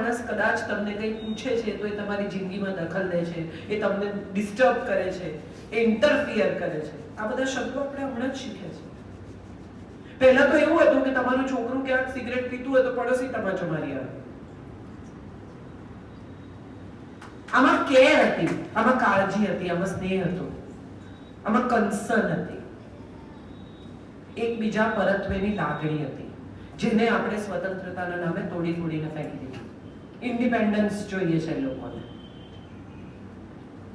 માણસ કદાચ તમને કંઈ પૂછે છે તો એ તમારી જિંદગીમાં દખલ લે છે, એ તમને ડિસ્ટર્બ કરે છે, એ ઇન્ટરફિયર કરે છે. આ બધા શબ્દો આપણે હમણાં જ શીખ્યા છે. પહેલા તો એવું હતું કે તમારું છોકરું ક્યાંક સિગરેટ પીતું હોય તો પડોશી તમાચો મારી આવે. આમાં કેર હતી, આમાં કાળજી હતી, આમાં સ્નેહ હતો, આમાં કન્સર્ન હતી, એકબીજા પરત્વેની લાગણી હતી, જેને આપણે સ્વતંત્રતાના નામે તોડીને ફેંકી દીધી. ઇન્ડિપેન્ડન્સ જોઈએ છે લોકોને.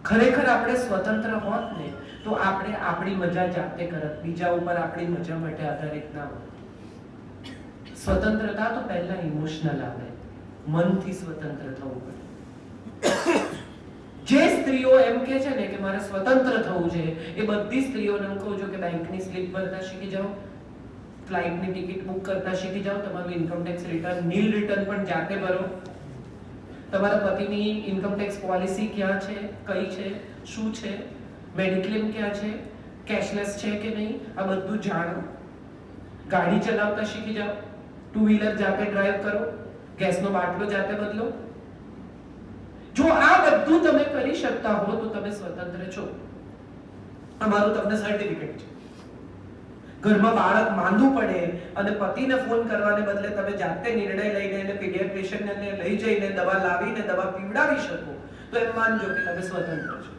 ખરેખર આપણે સ્વતંત્ર હોત ને તો આપણે આપણી મજા જાતે કરત, બીજા ઉપર આપણી મજા માટે આધારિત ના હોત. સ્વતંત્રતા તો પહેલા ઇમોશનલ આવે, મનથી સ્વતંત્ર થવું પડે. જે સ્ત્રીઓ એમ કે છે ને કે મારે સ્વતંત્ર થવું છે, એ બધી સ્ત્રીઓને હું કહું છું કે બેંકની સ્લીપ ભરતા શીખી જાઓ, ફ્લાઇટની ટિકિટ બુક કરતા શીખી જાઓ, તમારું ઇન્કમ ટેક્સ રિટર્ન, નીલ રિટર્ન પણ જાતે ભરો, તમારા પતિની ઇન્કમ ટેક્સ પોલિસી ક્યાં છે, કઈ છે, શું છે, મેડિક્લેમ ક્યાં છે, કેશલેસ છે કે નહીં, આ બધું જાણો. ગાડી ચલાવતા શીખી જાઓ, ટુ વ્હીલર જાતે ડ્રાઈવ કરો, ગેસનો બાટલો જાતે બદલો. જો આ બધું તમે કરી શકતા હો તો તમે સ્વતંત્ર છો. અમારું તમને સર્ટિફિકેટ છે. ઘરમાં બાળક માંદું પડે અને પતિને ફોન કરવાને બદલે તમે જાતે નિર્ણય લઈને એને પીડિયાટ્રિશિયનને લઈ જઈને દવા લાવીને દવા પીવડાવી શકો તો એમ માનજો કે તમે સ્વતંત્ર છો.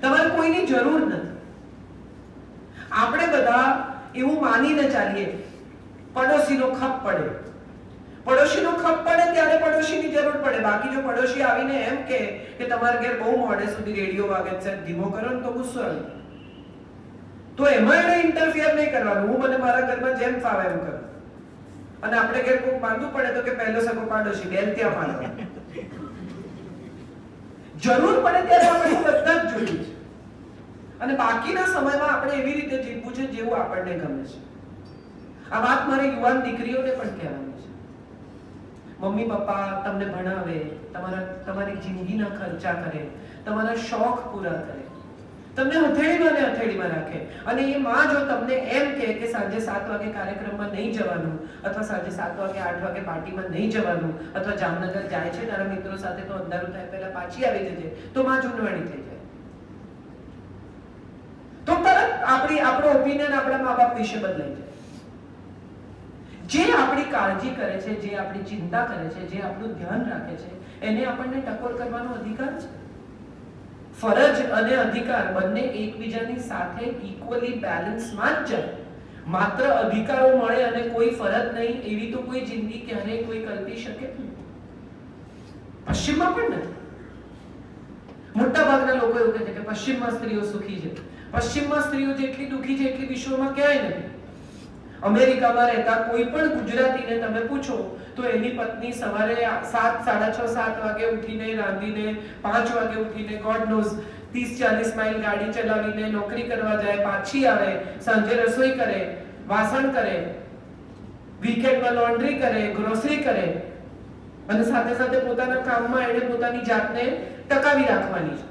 તમારે કોઈની જરૂર નથી. આપણે બધા એવું માનીને ચાલીએ પડોશીનો ખપ પડે, પડોશીનો ખપ પડે ત્યારે પડોશીની જરૂર પડે. બાકી જો પડોશી આવીને એમ કે તમારા ઘેર બહુ મોડે સુધી રેડિયો વાગે છે, ધીમો કરો ને તો ગુસ્સો આવે, તો એમાં એને ઇન્ટરફિયર નહીં કરવાનું. હું મને મારા ઘરમાં જેમ ફાવે એમ કરું. અને આપણે ઘેર કોઈ માંદું પડે તો કે પહેલો સગો પાડોશી, બેન ત્યાં માનવા. જરૂર પડે ત્યારે આપણે બધા જ જોઈએ છે. અને બાકીના સમયમાં આપણે એવી રીતે જીવવું છે જેવું આપણને ગમે છે. આ વાત મારી યુવાન દીકરીઓને પણ કહેવાની છે. મમ્મી પપ્પા તમને ભણાવે, તમારી જિંદગીના ખર્ચા કરે, તમારા શોખ પૂરા કરે, તમને હથેળીમાં રાખે, અને એ માં જો તમને એમ કે સાંજે 7 વાગે કાર્યક્રમમાં નહીં જવાનું, અથવા સાંજે 7 વાગે 8 વાગે પાર્ટીમાં નહીં જવાનું, અથવા જામનગર જાય છે તારા મિત્રો સાથે તો અંધારું થાય પહેલા પાછી આવી જજે, તો માં જૂનવાણી થઈ જાય. તો તરત આપણો ઓપિનિયન આપણા મા બાપ વિશે બદલાઈ જાય. જે આપણી કાળજી કરે છે, જે આપણી ચિંતા કરે છે, જે આપણું ધ્યાન રાખે છે, એને આપણને ટકોર કરવાનો અધિકાર છે. ફરજ અને અધિકાર બંને એકબીજાની સાથે ઇક્વલી બેલેન્સમાં જ જાય. માત્ર અધિકારો મળે અને કોઈ ફરજ નહીં એવી તો કોઈ જિંદગી ક્યારેય કોઈ કલ્પી શકે નહીં. પશ્ચિમમાં પણ નથી. મોટા ભાગના લોકો એવું કહે છે કે પશ્ચિમમાં સ્ત્રીઓ સુખી છે. પશ્ચિમમાં સ્ત્રીઓ જેટલી દુઃખી છે એટલી વિશ્વમાં ક્યાંય નથી. અમેરિકામાં રહેતા કોઈ પણ ગુજરાતીને તમે પૂછો તો એની પત્ની સવારે 7, 6:30, 7 વાગે ઉઠીને રાંધીને 5 વાગે ઉઠીને ગોડ નોઝ 30-40 માઇલ ગાડી ચલાવીને નોકરી કરવા જાય, પાછી આવે, સાંજે રસોઈ કરે, વાસણ કરે, વીકેન્ડમાં લોન્ડ્રી કરે, ગ્રોસરી કરે, અને સાથે સાથે પોતાના કામમાં એને પોતાની જાતને ટકાવી રાખવાની છે.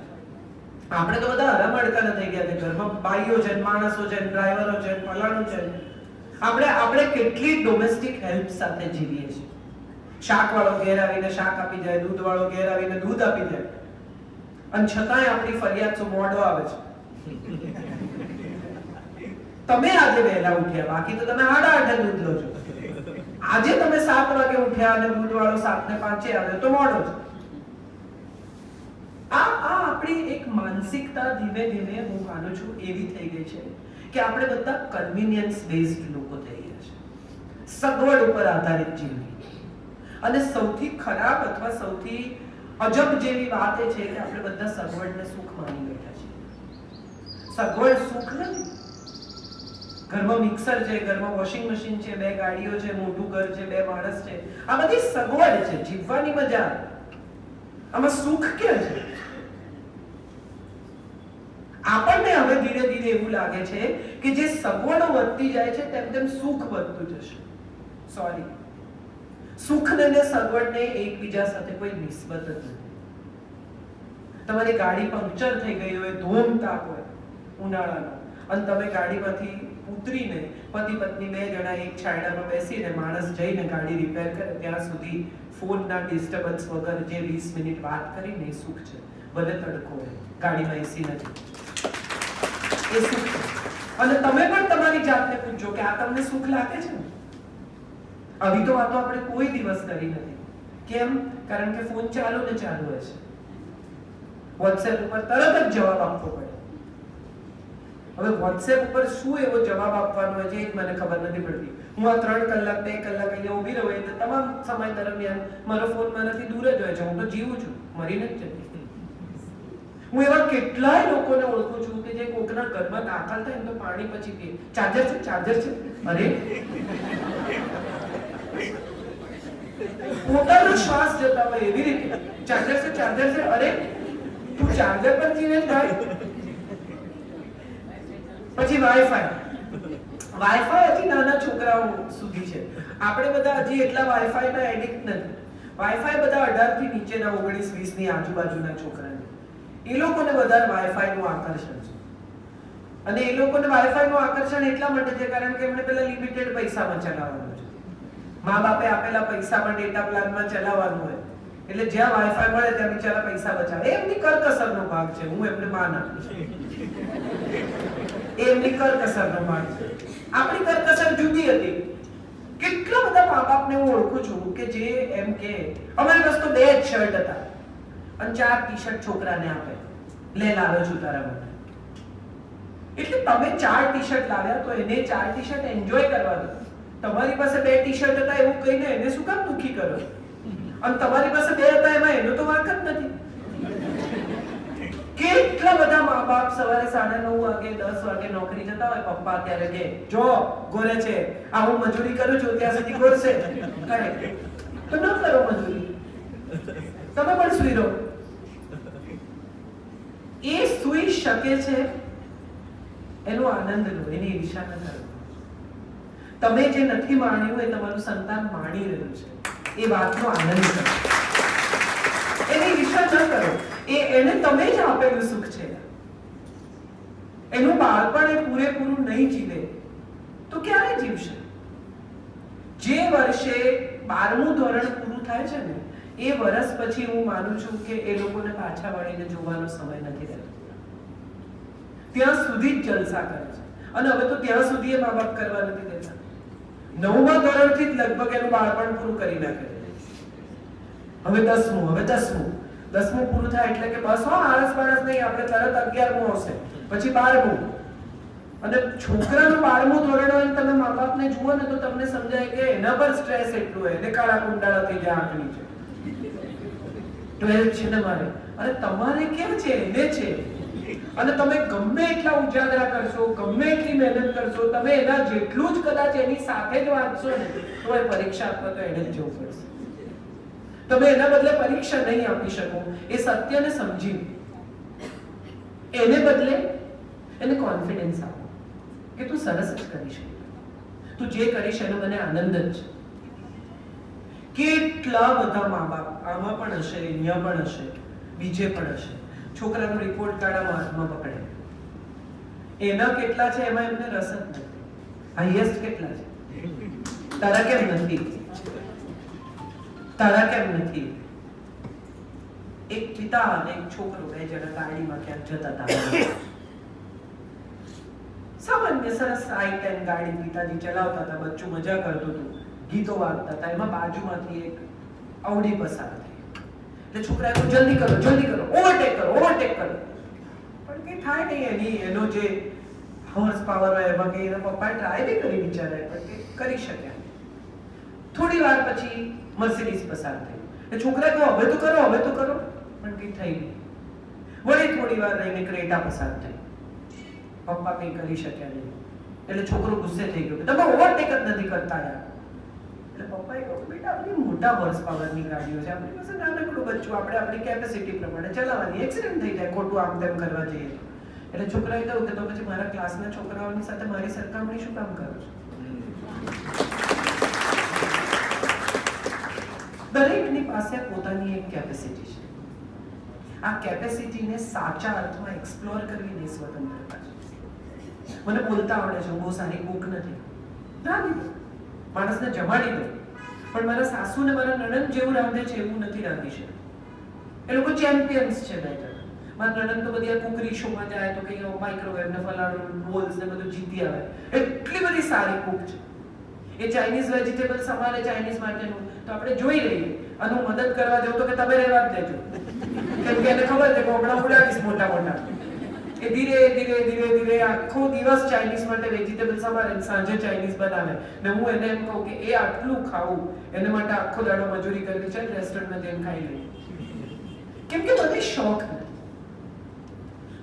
આપણે તો બધા હરામડકાના થઈ ગયા છે. ઘરમાં બાઈઓ છે, માણસો છે, ડ્રાઈવરો છે, ફલાણું છે. આપણે કેટલી ડોમેસ્ટિક હેલ્પ સાથે જીવીએ છીએ. શાકવાળો ઘેર આવીને શાક આપી જાય, દૂધવાળો ઘેર આવીને દૂધ આપી જાય, અને છતાંય આપણી ફરિયાદ તો મોડો આવે છે. તમે આજે વહેલા ઉઠ્યા, બાકી તો તમે 8:30 દૂધ લો છો. આજે તમે 7 વાગે ઉઠ્યા અને દૂધવાળો 7:05 આવે તો મોડો છે. આ આપણી એક માનસિકતા ધીમે ધીમે હું માનું છું એવી થઈ ગઈ છે કે આપણે બધા કન્વીનિયન્સ બેઝડ લોકો થઈ ગયા છે. સગવડ ઉપર આધારિત જિંદગી. અને સૌથી ખરાબ અથવા સૌથી અજબ જેવી વાત એ છે કે આપણે બધા સગવડને સુખ માની બેઠા છીએ. સગવડ સુખ નથી. ઘરમાં મિક્સર છે, ઘરમાં વોશિંગ મશીન છે, 2 ગાડીઓ છે, મોટું ઘર છે, 2 માણસ છે, આ બધી સગવડ છે, જીવવાની મજા. આમાં સુખ ક્યાં છે? આપણને હવે ધીરે ધીરે એવું લાગે છે કે જે સગવડો વધતી જાય છે તેમ તેમ સુખ વધતું જશે. સોરી, સુખને ને સગવડને એકબીજા સાથે કોઈ નિસ્બત જ નથી. તમારી ગાડી પંક્ચર થઈ ગઈ હોય, ધોમ તાપ હોય ઉનાળાનો, અને તમે ગાડીમાંથી ઉતરીને પતિ પત્ની 2 જણા એક છાયડામાં બેસીને માણસ જઈને ગાડી રિપેર કરે ત્યાં સુધી ફોનના ડિસ્ટર્બન્સ વગર જે 20 મિનિટ વાત કરીને એ સુખ છે. ભલે તડકો હોય, ગાડીમાં એસી નથી, એ સુખ છે. અને તમે પણ તમારી જાતને પૂછજો કે આ તમને સુખ લાગે છે? આવી તો વાતો આપણે કોઈ દિવસ કરી નથી. કેમ? કારણ કે ફોન ચાલુ ને ચાલુ હોય છે. વોટ્સએપ ઉપર તરત જ જવાબ આપવો પડે. હવે વોટ્સએપ ઉપર શું એવો જવાબ આપવાનો હોય છે એ મને ખબર નથી પડતી. હું આ 3 કલાક 2 કલાક અહીંયા ઊભી રહું એટલે તમામ સમય દરમિયાન મારો ફોન મારાથી દૂર જ હોય છે. હું તો જીવું છું, મરી નથી જતી. હું એવા કેટલાય લોકોને ઓળખું છું કે જે કોકના ઘરમાં દાખલ થાય તો પાણી પછી પીએ. ચાર્જર છે, ચાર્જર છે. અરે પોતાનો શ્વાસ જતા હોય એવી રીતે ચાર્જર છે, ચાર્જર છે. અરે તું ચાર્જર પર જીવે છે ભાઈ. પછી વાઈફાઈ હજી નાના છોકરાઓ સુધી છે. આપણે બધા હજી એટલા વાઈફાઈ ના એડિક્ટ નથી. વાઈફાઈ બધા 18 થી નીચેના 19 20 ની આજુબાજુના છોકરાને, એ લોકોને વધારે વાઈફાઈ નું આકર્ષણ છે. અને એ લોકોને વાઈફાઈ નું આકર્ષણ એટલા માટે છે કારણ કે એમને પેલા લિમિટેડ પૈસામાં ચલાવવાનું છે. મા બાપે આપેલા પૈસામાં ડેટા પ્લાનમાં ચલાવવાનું હોય એટલે જ્યાં વાઈફાઈ મળે ત્યાં બિચારા પૈસા બચાવે. એમની કરકસરનો ભાગ છે. હું એમને માન આપું છું. એમની કરકસરનો ભાગ છે. આપણી કરકસર જુદી હતી. કેટલા બધા મા બાપને હું ઓળખું છું કે જે એમ કે અમારી પાસે તો 2 જ શર્ટ હતા અને 4 ટી-શર્ટ છોકરાને આપે, લે લાવ્યો છું તારા માટે. એટલે તમે 4 ટી-શર્ટ લાવ્યા તો એને 4 ટી-શર્ટ એન્જોય કરવા દો. તમારી પાસે 2 ટી-શર્ટ હતા એવું કહીને એને શું કામ દુખી કરો? અને તમારી પાસે 2 હતા એમાં એનો તો વાંક જ નથી. કેટલા બધા મા બાપ સવારે 9:30 વાગે 10 વાગે નોકરી જતા હોય, પપ્પા ત્યારે કે જો ગોરે છે, આ હું મજૂરી કરું છું ત્યાં સુધી ગોરશે. કરેક્ટ. તો ન કરો મજૂરી, તમે પણ સુઈ રહો. એ સુઈ શકે છે એનો આનંદ લો, એની ઈર્ષા ન કરો. તમે જે નથી માણ્યું એ તમારું સંતાન માણી રહ્યું છે, એ વાતનો આનંદ કરો. એની ઈર્ષા ન કરો. એને તમે જ આપેલું સુખ છે. એનું બાળપણ એ પૂરેપૂરું નહીં જીવે તો ક્યારે જીવશે? જે વર્ષે 12મું ધોરણ પૂરું થાય છે ને એ વર્ષ પછી હું માનું છું કે એ લોકોને પાછા વળીને જોવાનો સમય નથી રહેતો. ત્યાં સુધી જ જલસા કરે છે. અને હવે તો ત્યાં સુધી એ મા બાપ કરવા નથી દેતા. 9મા ધોરણથી જ લગભગ એનું બાળપણ પૂરું કરી નાખે. હવે 10મું પૂરું થાય એટલે કે બસ આળસ બાળસ નહીં, આપણે તરત 11મું આવશે, પછી 12મું. અને છોકરાનું 12મું ધોરણ હોય તમે મા બાપને જુઓ ને તો તમને સમજાય કે એના પર સ્ટ્રેસ એટલું હોય, એને કાળા કુંડાળા થઈ જાય આંખ નીચે. 12 છે ને મારે, અરે તમારે કેમ છે? એને છે. અને તમે ગમે એટલા ઉજાગરા કરશો, ગમે એટલી મહેનત કરશો, તમે એના જેટલું જ કદાચ એની સાથે જ વાંચશો ને તો એ પરીક્ષા આપવા તો એને જ જવું પડશે. તમે એના બદલે પરીક્ષા નહીં આપી શકો. એ સત્યને સમજી એને બદલે એને કોન્ફિડન્સ આપો કે તું સરસ જ કરીશ, તું જે કરીશ એનો મને આનંદ જ છે. કેટલા બધા મા બાપ આમાં પણ હશે, અહીંયા પણ હશે, બીજે પણ હશે, છોકરાનો રિપોર્ટ કાર્ડ હાથમાં પકડે, એના કેટલા છે એમાં એમને રસ જ નથી. હાઈએસ્ટ કેટલા છે? તારા કેમ નથી? તારા કેમ નથી? એક પિતા અને એક છોકરો 2 જણા ગાડીમાં ક્યાંક જતા હતા. સામાન્ય સરસ i10 ગાડી પિતાજી ચલાવતા હતા, બચ્ચું મજા કરતું હતું, ગીતો વાગતા હતા. એમાં બાજુમાંથી એક અવડી પસાર થઈ એટલે છોકરાએ કહ્યું જલ્દી કરો, ઓવરટેક કરો. પણ કઈ થાય નહીં. એનો જે હોર્સ પાવર હોય એમાં કે એના પપ્પાએ ટ્રાય બી કરી બિચારાએ, પણ કે કરી શક્યા. થોડી વાર પછી મર્સિડીઝ પસાર થઈ એટલે છોકરાએ કહ્યું હવે તો કરો, પણ કઈ થઈ નહીં. વળી થોડી વાર રહીને ક્રેટા પસાર થઈ, પપ્પા કઈ કરી શક્યા નહીં. એટલે છોકરો ગુસ્સે થઈ ગયો, તમે ઓવરટેક જ નથી કરતા યાર. એટલે પપ્પાએ કહ્યું બેટા આપણી મોટા હોર્સ પાવરની ગાડીઓ છે, આપણી પાસે નાનકડું બચ્ચું, આપણે આપણી કેપેસિટી પ્રમાણે ચલાવવાની, એક્સિડન્ટ થઈ જાય ખોટું આમ તેમ કરવા જઈએ. એટલે છોકરાએ કહ્યું કે તો પછી મારા ક્લાસના છોકરાઓની સાથે મારી સરખામણી શું કામ કરો છો? દરેકની પાસે પોતાની એક કેપેસિટી છે. આ કેપેસિટીને સાચા અર્થમાં એક્સપ્લોર કરવી એ સ્વતંત્રતા છે. મને બોલતા આવડે છે, બહુ સારી કુક નથી, રાંધી દો, માણસને જમાડી દો, પણ મારા સાસુ ને મારા નણંદ જેવું રાંધે છે એવું નથી રાંધી શકતા. એ લોકો ચેમ્પિયન્સ છે બેટર. મારા નણંદ તો બધી આ કુકરી શોમાં જાય તો કે માઇક્રોવેવ ને ફલાણું રોલ્સ ને બધું જીતી આવે, એટલી બધી સારી કુક છે. એ ચાઇનીઝ વેજીટેબલ્સ અમારે ચાઇનીઝ માટેનું તો આપણે જોઈ લઈએ અને હું મદદ કરવા જાઉં તો કે તમે રહેવા જ દેજો, કેમ કે એને ખબર છે કે હમણાં ઉડાડીશ મોટા મોટા. એ ધીરે ધીરે ધીરે ધીરે આખો દિવસ ચાઇનીઝ માટે વેજીટેબલ્સ અમારે સાંજે ચાઇનીઝ બનાવે ને હું એને એમ કહું કે એ આટલું ખાવું એને માટે આખો દાડો મજૂરી કરવી છે, રેસ્ટોરન્ટમાં જઈને ખાઈ લઈએ, કેમ કે મને શોખ નથી.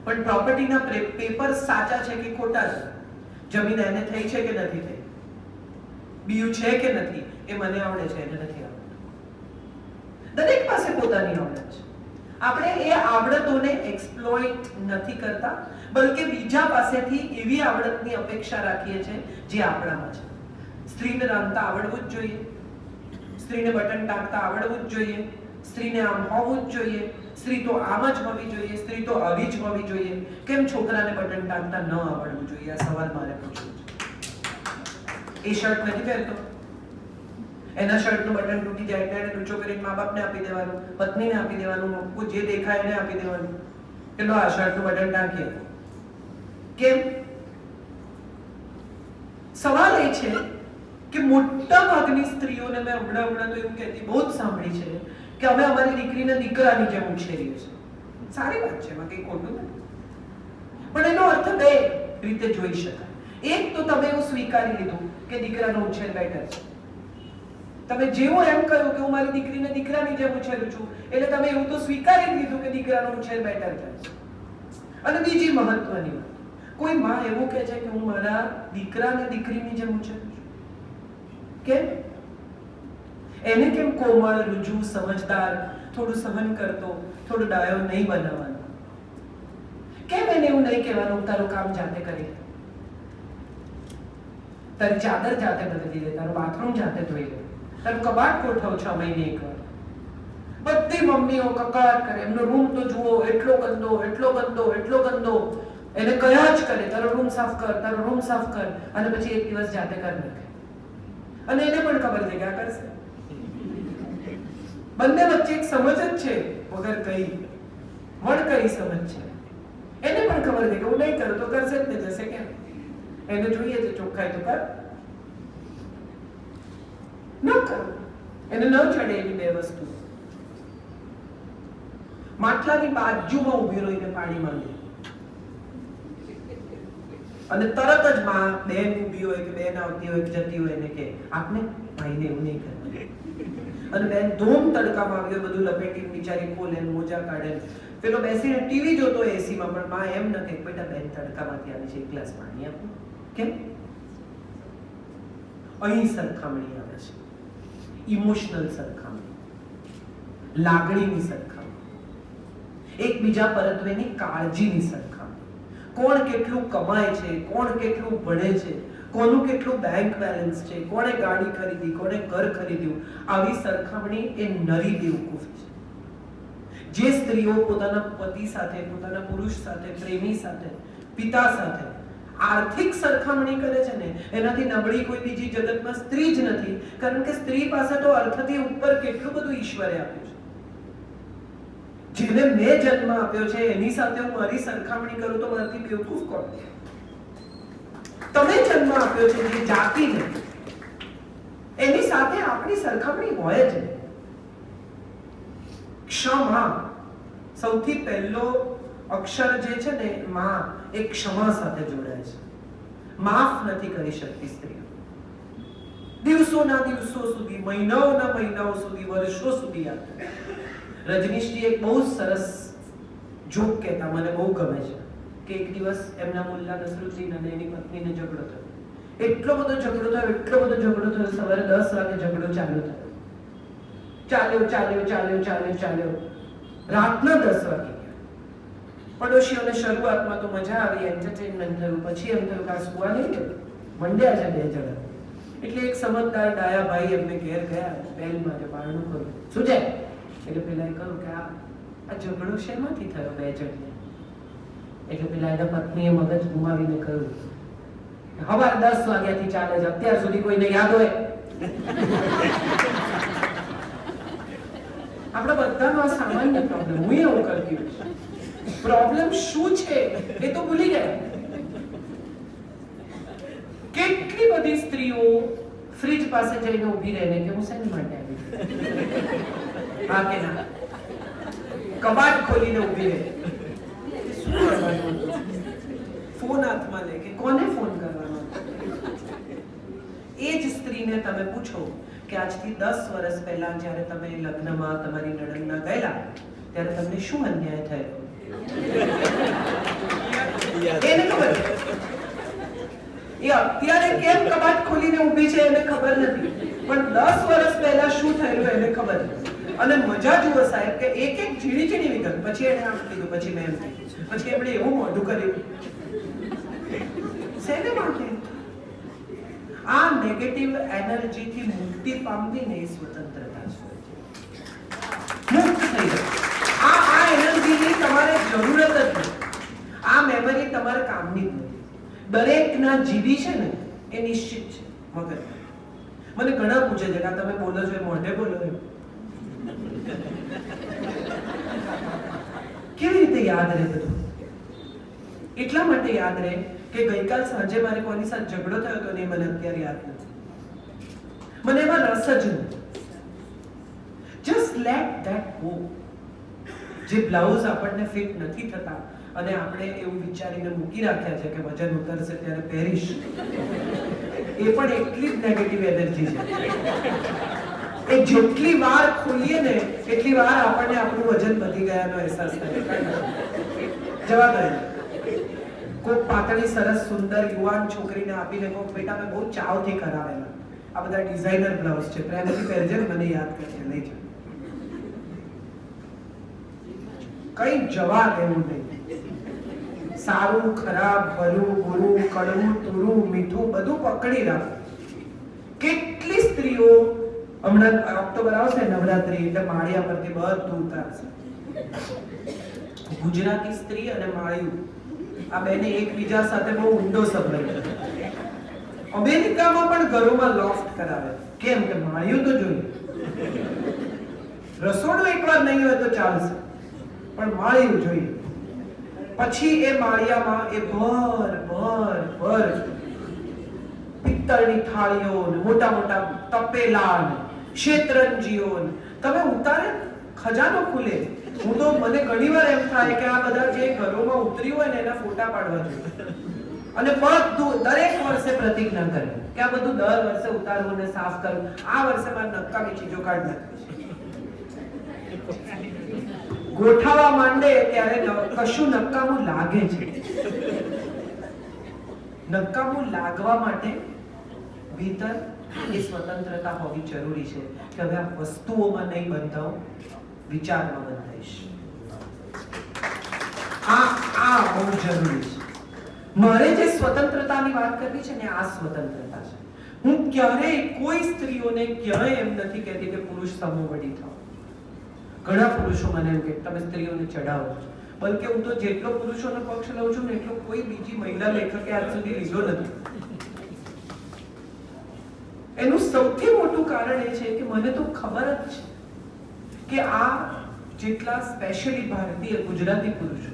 પણ પ્રોપર્ટીના પેપર સાચા છે કે ખોટા છે, જમીન એને થઈ છે કે નથી થઈ, બીયું છે કે નથી એ મને આવડે છે, એને નથી આવડતું. દરેક પાસે પોતાની આવડત છે. આપણે એ આવડતોને એક્સપ્લોઇટ નથી કરતા, બલકે બીજા પાસેથી એવી આવડતની અપેક્ષા રાખીએ છીએ જે આપણામાં છે. સ્ત્રીને રાંધતા આવડવું જ જોઈએ, સ્ત્રીને બટન ટાંકતા આવડવું જ જોઈએ, સ્ત્રીને આમ હોવું જ જોઈએ, સ્ત્રી તો આમ જ હોવી જોઈએ, સ્ત્રી તો આવી જ હોવી જોઈએ. કેમ છોકરાને બટન ટાંકતા ન આવડવું જોઈએ? આ સવાલ મારે પૂછવો છે. એ શર્ટ નથી પહેરતો, એના શર્ટનું બટન તૂટી જાય એટલે એને ઊંચો કરીને મા બાપને આપી દેવાનું, પત્નીને આપી દેવાનું, જે દેખાય એને આપી દેવાનું કે લો આ શર્ટનું બટન ટાંકીએ. કેમ? સવાલ એ છે કે મોટા ભાગની સ્ત્રીઓને મેં હમણાં તો એવું કહેતી બહુ જ સાંભળી છે કે અમે અમારી દીકરીને દીકરાની જેમ ઉછેરીએ છીએ. સારી વાત છે, એમાં કંઈ ખોટું નથી, પણ એનો અર્થ બે રીતે જોઈ શકાય. એક તો તમે એવું સ્વીકારી લીધું કે દીકરાનો ઉછેર બેટર છે. તમે જેવું એમ કહ્યું કે હું મારી દીકરીને દીકરાની જેમ ઉછેરું છું, એટલે તમે એવું તો સ્વીકારી લીધું કે દીકરાનો ઉછેર બેટર થાય છે. અને બીજી મહત્વની વાત, કોઈ માં એવું કહે છે કે હું મારા દીકરાને દીકરીની જેમ ઉછેરું છું. કેમ? એને કેમ કોમળ, રુજુ, સમજદાર, થોડું સહન કરતો, થોડો ડાયો નહીં બનાવવાનો? કેમ એને એવું નહીં કહેવાનું તારું કામ જાતે કરી લે, તારી ચાદર જાતે બદલી લે, તારું બાથરૂમ જાતે ધોઈ લે, તારું કબાટ ગોઠવ 6 મહિને એકવાર? બધી મમ્મીઓ કકળાટ કરે, એમનો રૂમ તો જુઓ, એટલો ગંદો, એટલો ગંદો, એટલો ગંદો. એને કયા જ કરે તારો રૂમ સાફ કર, તારો રૂમ સાફ કર, અને પછી એક દિવસ જાતે કરી નાખે. અને એને પણ ખબર છે કે આ કરશે. બંને વચ્ચે એક સમજ જ છે વગર કઈ વણકરી સમજ છે. એને પણ ખબર છે કે હું નહીં કરું તો કરશે જ ને, જશે કેમ? એને જોઈએ છે ચોખ્ખાઈ તો કર, ન કરો. એને ન ચડે એની બે વસ્તુ. માટલાની બાજુમાં ઉભી રહીને પાણી માંગે અને તરત જ માં બેન ઊભી હોય કે બેન આવતી હોય કે જતી હોય એને કે આપને ભાઈને એવું નહીં કરવું. અને બેન ધૂમ તડકામાં આવ્યો, બધું લપેટીને બિચારી ખોલે, મોજા કાઢે, પેલો બેસીને ટીવી જોતો એસીમાં, પણ માં એમ ન કે બેટા બેન તડકામાંથી આવી છે, એક ગ્લાસ પાણી આપો. કેમ? અહીં સરખામણી આવે છે, ઇમોશનલ સરખામણી, લાગણીની સરખામણી, એકબીજા પરત્વેની કાળજીની સરખામણી. કોણ કેટલું કમાય છે, કોણ કેટલું ભણે છે, કોનું કેટલું બેંક બેલેન્સ છે, કોણે ગાડી ખરીદી, કોણે ઘર ખરીદ્યું, આવી સરખામણી એ નરી બેવકૂફ છે. જે સ્ત્રીઓ પોતાના પતિ સાથે, પોતાના પુરુષ સાથે, પ્રેમી સાથે, પિતા સાથે આર્થિક સરખામણી કરે છે ને, એનાથી નબળી કોઈ બીજી જગતમાં સ્ત્રી જ નથી. કારણ કે સ્ત્રી પાસે તો અર્થથી ઉપર કેટલું બધું ઈશ્વરે આપ્યું છે. જેને મેં જન્મ આપ્યો છે એની સાથે હું મારી સરખામણી કરું તો મારાથી બેવકૂફ કોણ? તમે જન્મ આપ્યો છે જે જાતિને, એની સાથે આપણી સરખામણી હોય જ નહીં. ક્ષમા, સૌથી પહેલો અક્ષર જે છે ને માં, એ ક્ષમા સાથે જોડાય છે. માફ નથી કરી શકતી સ્ત્રીઓ. દિવસોના દિવસો સુધી, મહિનાઓના મહિનાઓ સુધી, વર્ષો સુધી યાદ કરે. રજનીશજી એક બહુ સરસ જોક કહેતા, મને બહુ ગમે છે, કે એક દિવસ એમના મુલ્લા નસરુદ્દીન અને એની પત્નીને ઝઘડો થયો. એટલો બધો ઝઘડો થયો, એટલો બધો ઝઘડો થયો, સવારે 10 વાગે ઝઘડો ચાલુ થયો. ચાલ્યો રાતના 10 વાગે. પડોશીઓને શરૂઆતમાં તો મજા આવી, એન્ટરટેનમેન્ટ થયું, પછી એમ થયું કે આ સુવા નહીં ગયું, મંડ્યા છે બે જણા. એટલે એક સમજદાર ડાયા ભાઈ એમને ઘેર ગયા, બેલ માટે બારણું ખોલ્યું. શું છે? એટલે પેલા કહ્યું કે આ ઝઘડો શેમાંથી થયો બે જણને? એટલે પેલા એના પત્નીએ મગજ ગુમાવીને કહ્યું, સવારે 10 વાગ્યાથી ચાલે છે, અત્યાર સુધી કોઈને યાદ હોય? આપણા બધાનો આ સામાન્ય પ્રોબ્લેમ. હું એવું કરતી હોઉં. પ્રોબ્લેમ શું છે એ તો ભૂલી ગયા. કેટલી બધી સ્ત્રીઓ ફ્રીજ પાસે જઈને ઊભી રહીને કે હું શેની માટે આવી, હા કે ના, કબાટ ખોલીને ઊભી રહે. શું કરવાનું? ફોન હાથમાં લે કે કોને ફોન કરવાનો? એ જ સ્ત્રીને તમે પૂછો કે આજથી 10 વર્ષ પહેલા જ્યારે તમે લગ્નમાં તમારી નણંદના ગયેલા ત્યારે તમને શું અન્યાય થયો? એને ખબર. એ અત્યારે કેમ કબાટ ખોલીને ઊભી છે એને ખબર નથી, પણ 10 વર્ષ પહેલા શું થયેલું એને ખબર. અને મજા જુઓ સાહેબ કે એક એક ઝીણી ઝીણી વિગત. પછી એને આમ કીધું, પછી મેં એમ કીધું, પછી એમણે એવું મોઢું કર્યું. શેને માટે? આ નેગેટિવ એનર્જીથી મુક્તિ પામવીને એ સ્વતંત્રતા છે. મુક્ત થઈ જાય. આ એનર્જીની તમારે જરૂરત જ નથી. આ મેમરી તમારે કામની જ નથી. દરેકના જીવી છે ને એ નિશ્ચિત છે મગજ. મને ઘણા પૂછે છે કે તમે બોલો છો એ મોઢે બોલો એમ. કેવી રીતે યાદ રહે બધું? એટલા માટે યાદ રહે કે ગઈકાલ સાંજે મારે કોની સાથે ઝઘડો થયો હતો ને મને અત્યારે યાદ નથી. મને એમાં રસ જ નથી. Just let that go. જે બ્લાઉઝ આપણને ફિટ નથી થતા અને આપણે એવું વિચારીને મૂકી રાખ્યા છે કે વજન ઉતરશે ત્યારે પહેરીશ, એ પણ એટલી જ નેગેટિવ એનર્જી છે. એ જેટલી વાર ખોલીએ ને એટલી વાર આપણને આપણું વજન વધી ગયાનો અહેસાસ થાય. જવા દો. કોઈ પાતળી સરસ સુંદર યુવાન છોકરીને આપીને કહો બેટા મેં બહુ ચાવથી કરાવેલા, આ બધા ડિઝાઇનર બ્લાઉઝ છે, પ્રેમથી પહેરજે મને યાદ કરજે, લઈ જા. કઈ જવા દેવું નહીં. સારું ખરાબ, ભલું બુરું, કડવું તુરું મીઠું બધું પકડી રાખ. કેટલી સ્ત્રીઓ હમણાં ઓક્ટોબર આવશે નવરાત્રી એટલે માળિયા પરથી બધું ઉતારશે. ગુજરાતી સ્ત્રી અને માળિયું આ બેને એકબીજા સાથે બહુ ઊંડો સંબંધ. અમેરિકામાં પણ ઘરોમાં લોફ્ટ કરાવે. કેમ કે માળિયું તો જોઈએ. રસોડું એકવાર નહીં હોય તો ચાલશે, પણ માળિયું જોઈએ. પછી એ માળિયામાં એ ભર ભર ભર પિત્તળની થાળીઓ, મોટા મોટા તપેલા, શેતરંજીઓ, તમે ઉતારે ખજાનો ખુલે. હું તો મને ઘણીવાર એમ થાય કે આ બધા જે ઘરોમાં ઉતર્યું હોય ને એના ફોટા પાડવા જોઈએ અને બધું દરેક વર્ષે પ્રતિજ્ઞા કરે કે આ બધું દર વર્ષે ઉતારવું ને સાફ કરવું. આ વર્ષે મારે નકામી ચીજો કાઢ નાખવી. ગોઠવવા માંડે ત્યારે કશું નકામું લાગે છે. નકામું લાગવા માટે ભીતર એ સ્વતંત્રતા હોવી જરૂરી છે કે હવે આ વસ્તુઓમાં નહીં બંધાવ, વિચારમાં બંધાઈશ. આ બહુ જરૂરી છે. મારે જે સ્વતંત્રતાની વાત કરવી છે ને આ સ્વતંત્રતા છે. હું ક્યારેય કોઈ સ્ત્રીઓને ક્યારેય એમ નથી કહેતી કે પુરુષ સમોવડી થાઓ. ઘણા પુરુષો મને એમ કે તમે સ્ત્રીઓને ચડાવો છો, બલકે હું તો જેટલો પુરુષોનો પક્ષ લઉં છું ને એટલો કોઈ બીજી મહિલા લેખકે આજ સુધી લીધો નથી. એનું સૌથી મોટું કારણ એ છે કે મને તો ખબર જ છે કે આ જેટલા સ્પેશિયલી ભારતીય ગુજરાતી પુરુષો,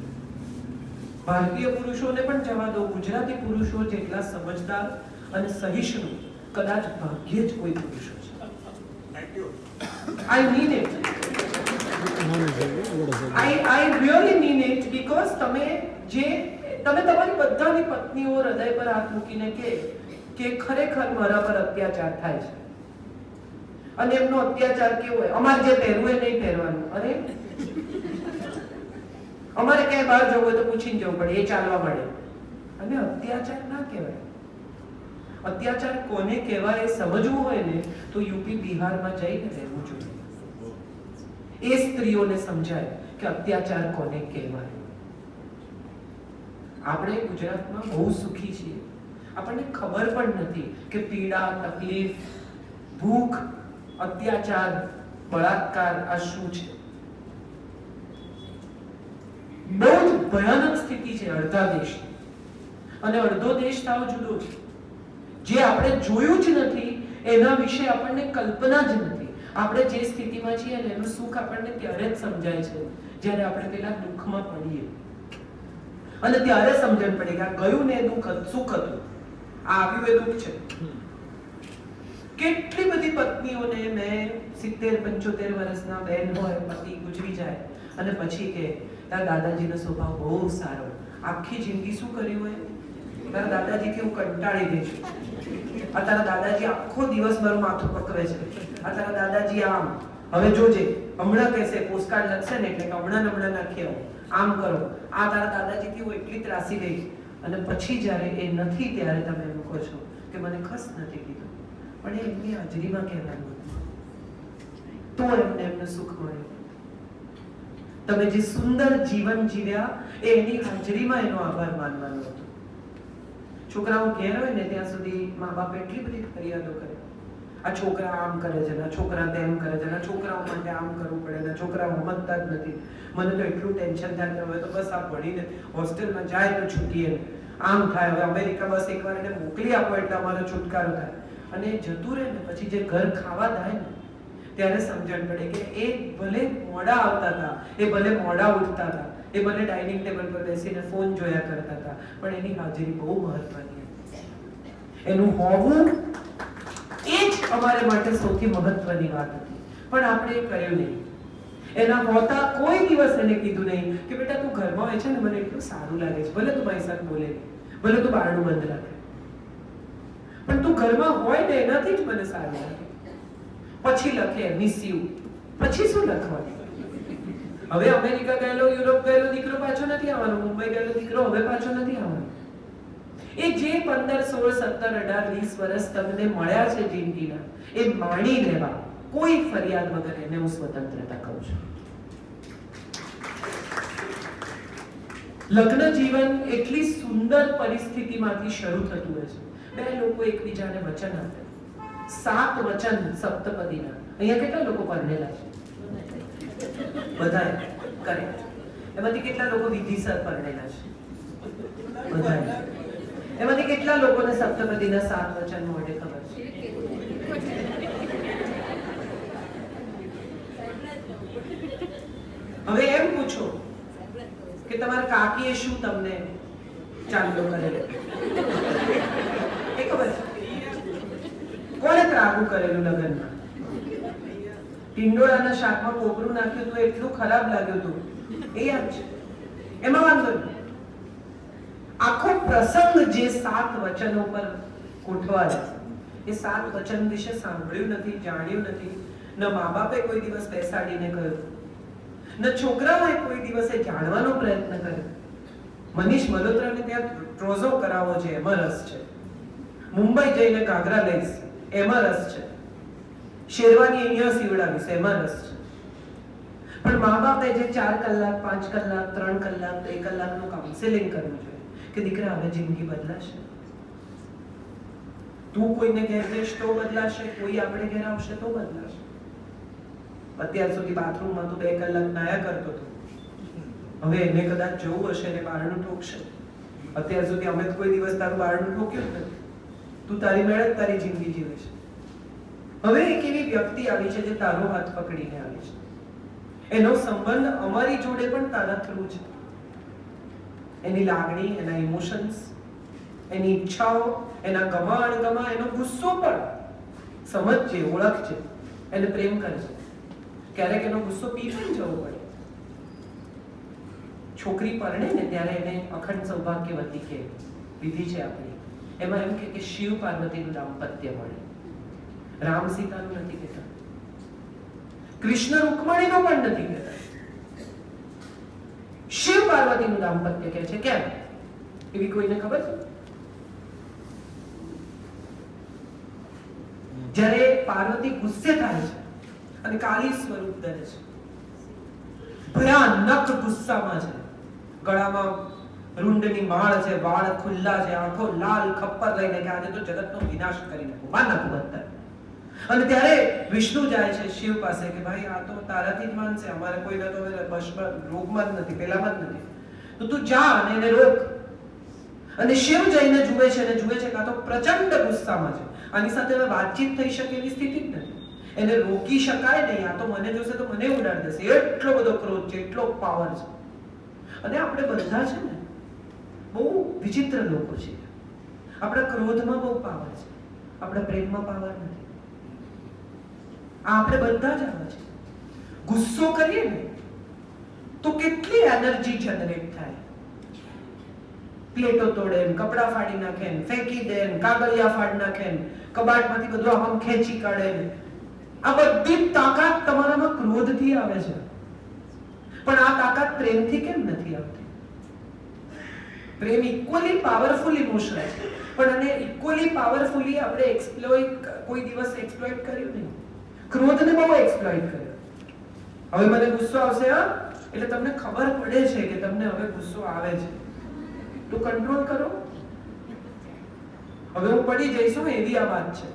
ભારતીય પુરુષોને પણ જવા દો, ગુજરાતી પુરુષો જેટલા સમજદાર અને સહિષ્ણુ કદાચ ભાગ્યે જ કોઈ પુરુષો છે. I mean it. I really mean it because તમે તમારી બધાની પત્નીઓ હૃદય પર હાથ મૂકીને કે ખરેખર મારા પર અત્યાચાર થાય છે અને એમનો અત્યાચાર કેવો હોય, અમારે જે પહેરવું એ નહીં પહેરવાનું, અરે અમારે ક્યાંય બહાર જવું હોય તો પૂછીને જવું પડે, એ ચાલવા મળે. અને અત્યાચાર ના કહેવાય. અત્યાચાર કોને કહેવાય એ સમજવું હોય ને તો યુપી બિહારમાં જઈને રહેવું જોઈએ. એ સ્ત્રીઓને સમજાય કે અત્યાચાર કોને કહેવાય. આપણે ગુજરાતમાં બહુ સુખી છીએ, આપણને ખબર પણ નથી કે પીડા, તકલીફ, ભૂખ, અત્યાચાર, બળાત્કાર આ શું છે. બહુ જ ભયાનક સ્થિતિ છે અડધા દેશની, અને અડધો દેશ સાવ જુદો છે. જે આપણે જોયું જ નથી એના વિશે આપણને કલ્પના જ નથી. આપણે જે સ્થિતિમાં છીએ ને એનું સુખ આપણને ત્યારે જ સમજાય છે જ્યારે આપણે પેલા દુઃખમાં પડીએ, અને ત્યારે સમજણ પડે કે આ ગયું ને દુઃખ સુખ હતું, આ આવ્યું એ દુઃખ છે. કેટલી બધી પત્નીઓને મેં 70-75 વર્ષના બેન હોય, પતિ ગુજરી જાય અને પછી કે તારા દાદાજીનો સ્વભાવ બહુ સારો, આખી જિંદગી શું કર્યું હોય, તારા દાદાજીથી હું કંટાળી ગઈ છું, આ તારા દાદાજી આખો દિવસ મારું માથું પકવે છે, આ તારા દાદાજી આમ, હવે જોજે હમણાં કહેશે, પોસ્ટકાર્ડ લખશે ને એટલે કે હમણાં નાખી આવો, આમ કરો, આ તારા દાદાજીથી હું એટલી ત્રાસી ગઈ. અને પછી જ્યારે એ નથી ત્યારે તમે એમ કહો છો કે મને ખસ નથી કીધું, પણ એ એમની હાજરીમાં કહેવાનું તો એમને સુખ મળ્યું. તમે જે સુંદર જીવન જીવ્યા એ એની હાજરીમાં એનો આભાર માનવાનો હતો. છોકરાઓ ઘેર હોય ને ત્યાં સુધી મા બાપ એટલી બધી ફરિયાદો કરે, આ છોકરા આમ કરે છે, આ છોકરા તેમ કરે છે, આ છોકરાઓ માટે આમ કરવું પડે, આ છોકરાઓ સમજતા જ નથી, મને તો એટલું ટેન્શન થાય કે હવે તો બસ આ ભણીને હોસ્ટેલમાં જાય તો છૂટીએ, આમ થાય, હવે અમેરિકા બસ એકવાર એને મોકલી આપો એટલે અમારો છુટકારો થાય. અને જતું રહે ને પછી જે ઘર ખાવા થાય ને ત્યારે સમજણ પડે કે એ ભલે મોડા આવતા હતા, એ ભલે મોડા ઉઠતા હતા, એ ભલે ડાઇનિંગ ટેબલ પર બેસીને ફોન જોયા કરતા હતા, પણ એની હાજરી બહુ મહત્વની હતી. એનું હોવું એ જ અમારે માટે સૌથી મહત્વની વાત હતી, પણ આપણે એ કર્યું નહીં. એના હોતા કોઈ દિવસ એને કીધું નહીં કે બેટા તું ઘરમાં હોય છે ને મને એટલું સારું લાગે છે, ભલે તું મારી સાથે બોલે નહીં, ભલે તું બારણું બંધ રાખે, પણ તું ઘરમાં હોય ને એનાથી જ મને સારું લાગે. પછી લખે મિસ યુ, પછી શું લખવાનું? હવે અમેરિકા ગયેલો, યુરોપ ગયેલો દીકરો પાછો નથી આવવાનો, મુંબઈ ગયેલો દીકરો હવે પાછો નથી આવવાનો. એ જે 15, 16, 17, 18, 20 વર્ષ તમને મળ્યા છે જિંદગીના, એ માણી લેવા, કોઈ ફરિયાદ વગર. એને હું સ્વતંત્રતા કહું છું. લગ્ન જીવન એટલી સુંદર પરિસ્થિતિમાંથી શરૂ થતું હોય છે. બે લોકો એકબીજાને વચન આપે, 7 વચન સપ્તપદીના. અહીંયા કેટલા લોકો પરણેલા છે? બધા. કરેક્ટ. એમાંથી કેટલા લોકો વિધિસર પરણેલા છે? બધા. એમાંથી કેટલા લોકોને સપ્તપદીના 7 વચન મોઢે ખબર છે? હવે એમ પૂછો કે તમારા કાકીએ શું તમને ચાંદલો કરેલો એ ખબર છે? કોણે ત્રાગુ કરેલું લગ્નમાં? ટિંડોળાના શાકમાં કોપરું નાખ્યું તો એટલું ખરાબ લાગ્યું હતું, એ યાદ છે? એમાં વાંધો નહીં. આખો પ્રસંગ જે 7 વચનો પર ગોઠવાય, એ 7 વચન વિશે સાંભળ્યું નથી, જાણ્યું નથી. ન મા બાપે કોઈ દિવસ બેસાડીને કહ્યું, ન છોકરાઓએ કોઈ દિવસે જાણવાનો પ્રયત્ન કર્યો. મનીષ મલ્હોત્રાને ત્યાં ટ્રોઝો કરાવવો છે એમાં રસ છે, મુંબઈ જઈને ઘાઘરા લઈશ એમાં રસ છે, શેરવાની અહીંયા સીવડાવીશ એમાં રસ છે. પણ મા બાપે જે 4 કલાક, 5 કલાક, 3 કલાક, 2 કલાકનું કાઉન્સેલિંગ કરવું જોઈએ કે દીકરા હવે જિંદગી બદલાશે, તું કોઈને ઘેર જઈશ તો બદલાશે, કોઈ આપણે ઘેર આવશે તો બદલાશે. અત્યાર સુધી બાથરૂમમાં તો 2 કલાક નાયા કરતો હતો, હવે એને કદાચ જવું હશે ને બારણું ઠોકશે. અત્યાર સુધી અમે કોઈ દિવસ તારું બારણું ઠોક્યું જ નથી, તું તારી મેળે જ તારી જિંદગી જીવે છે. હવે એક એવી વ્યક્તિ આવી છે જે તારો હાથ પકડીને આવી છે, એનો સંબંધ અમારી જોડે પણ તારા થ્રુ છે. એની લાગણી, એના ઇમોશન્સ, એની ઈચ્છાઓ, એના ગમા અણગમા, એનો ગુસ્સો પણ સમજજે, ઓળખજે, એને પ્રેમ કરજે. ક્યારેક એનો ગુસ્સો પી પણ જવો પડે. છોકરી પરણે ને ત્યારે એને અખંડ સૌભાગ્યવતી કે વિધિ છે આપણી, એમાં એમ કે શિવ પાર્વતીનું દાંપત્ય મળે. રામ સીતાનું નથી કહેતા, કૃષ્ણ રૂકમણીનો પણ નથી કહેતા, શિવ પાર્વતીનું દાંપત્ય કહે છે. કેમ? એવી કોઈને ખબર છે? જ્યારે પાર્વતી ગુસ્સે થાય છે અને કાલી સ્વરૂપ ધરે છે, ભયાનક ગુસ્સામાં છે, ગળામાં રૂંડની માળ છે, વાળ ખુલ્લા છે, આંખો લાલ, ખપ્પર લઈને કે આજે તો જગતનો વિનાશ કરી નાખો, માં નાખું બધા. અને ત્યારે વિષ્ણુ જાય છે શિવ પાસે કે ભાઈ આ તો તારાથી જ માનશે, અમારે કોઈને તો રોગમાં જ નથી, પેલામાં જ નથી, તો તું જા અને એને રોક. અને શિવ જઈને જુએ છે અને જુએ છે કે આ તો પ્રચંડ ગુસ્સામાં છે, આની સાથે વાતચીત થઈ શકે એવી સ્થિતિ જ નથી. એને રોકી શકાય નહીં. આ તો મને જોશે તો મને ઉડાડી દેશે, એટલો બધો ક્રોધ છે, એટલો પાવર છે. અને આપણે બધા છે ને બહુ વિચિત્ર લોકો છીએ. આપણા ક્રોધમાં બહુ પાવર છે, આપણા પ્રેમમાં પાવર નથી. આ આપણે બધા જ આવા છે. ગુસ્સો કરીએ ને તો કેટલી એનર્જી જનરેટ થાય. પ્લેટો તોડે, કપડા ફાડી નાખે, ફેંકી દે, કાગળિયા ફાડી નાખે, કબાટમાંથી બધું આમ ખેંચી કાઢે. આ બધી તાકાત તમારામાં ક્રોધથી આવે છે. પણ આ તાકાત પ્રેમથી કેમ નથી આવતી? પ્રેમ ઇક્વલી પાવરફુલ ઇમોશન છે, પણ આને ઇક્વલી પાવરફુલી આપણે કોઈ દિવસ એક્સપ્લોઇટ કર્યું નહીં. ક્રોધને બહુ એક્સપ્લોઇટ કર્યો. હવે મને ગુસ્સો આવશે એટલે તમને ખબર પડે છે કે તમને હવે ગુસ્સો આવે છે, તો કંટ્રોલ કરો. હવે હું પડી જઈશ એવી આ વાત છે.